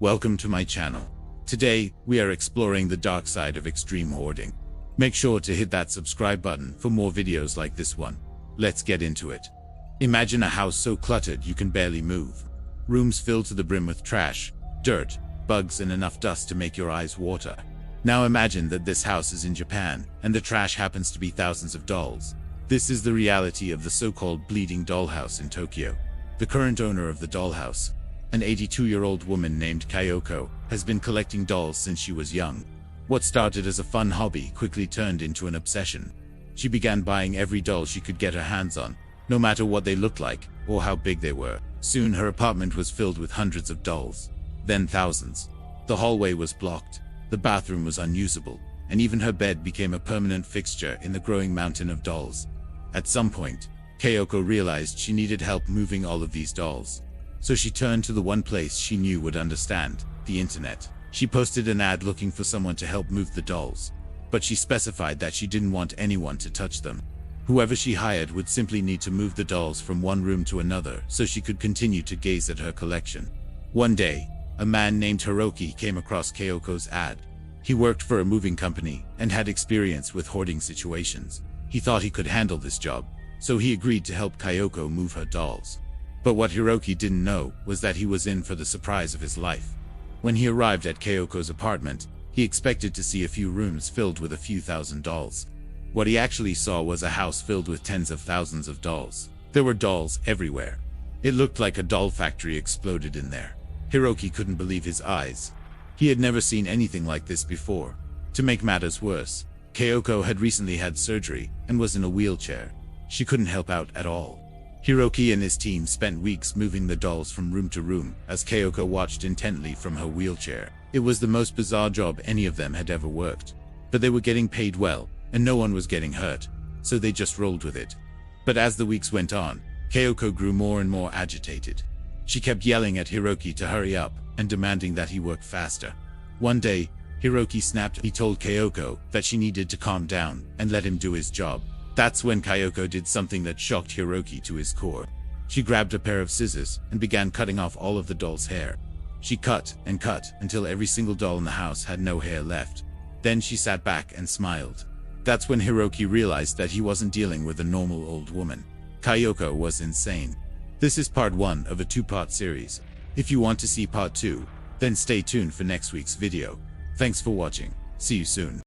Welcome to my channel. Today, we are exploring the dark side of extreme hoarding. Make sure to hit that subscribe button for more videos like this one. Let's get into it. Imagine a house so cluttered you can barely move. Rooms filled to the brim with trash, dirt, bugs and enough dust to make your eyes water. Now imagine that this house is in Japan, and the trash happens to be thousands of dolls. This is the reality of the so-called Bleeding Dollhouse in Tokyo. The current owner of the dollhouse, an 82-year-old woman named Kyoko, has been collecting dolls since she was young. What started as a fun hobby quickly turned into an obsession. She began buying every doll she could get her hands on, no matter what they looked like or how big they were. Soon her apartment was filled with hundreds of dolls, then thousands. The hallway was blocked, the bathroom was unusable, and even her bed became a permanent fixture in the growing mountain of dolls. At some point, Kyoko realized she needed help moving all of these dolls. So she turned to the one place she knew would understand, the internet. She posted an ad looking for someone to help move the dolls, but she specified that she didn't want anyone to touch them. Whoever she hired would simply need to move the dolls from one room to another so she could continue to gaze at her collection. One day, a man named Hiroki came across Kyoko's ad. He worked for a moving company and had experience with hoarding situations. He thought he could handle this job, so he agreed to help Kyoko move her dolls. But what Hiroki didn't know was that he was in for the surprise of his life. When he arrived at Kyoko's apartment, he expected to see a few rooms filled with a few thousand dolls. What he actually saw was a house filled with tens of thousands of dolls. There were dolls everywhere. It looked like a doll factory exploded in there. Hiroki couldn't believe his eyes. He had never seen anything like this before. To make matters worse, Kyoko had recently had surgery and was in a wheelchair. She couldn't help out at all. Hiroki and his team spent weeks moving the dolls from room to room as Kyoko watched intently from her wheelchair. It was the most bizarre job any of them had ever worked. But they were getting paid well, and no one was getting hurt, so they just rolled with it. But as the weeks went on, Kyoko grew more and more agitated. She kept yelling at Hiroki to hurry up and demanding that he work faster. One day, Hiroki snapped. He told Kyoko that she needed to calm down and let him do his job. That's when Kyoko did something that shocked Hiroki to his core. She grabbed a pair of scissors and began cutting off all of the doll's hair. She cut and cut until every single doll in the house had no hair left. Then she sat back and smiled. That's when Hiroki realized that he wasn't dealing with a normal old woman. Kyoko was insane. This is part 1 of a 2-part series. If you want to see part 2, then stay tuned for next week's video. Thanks for watching. See you soon.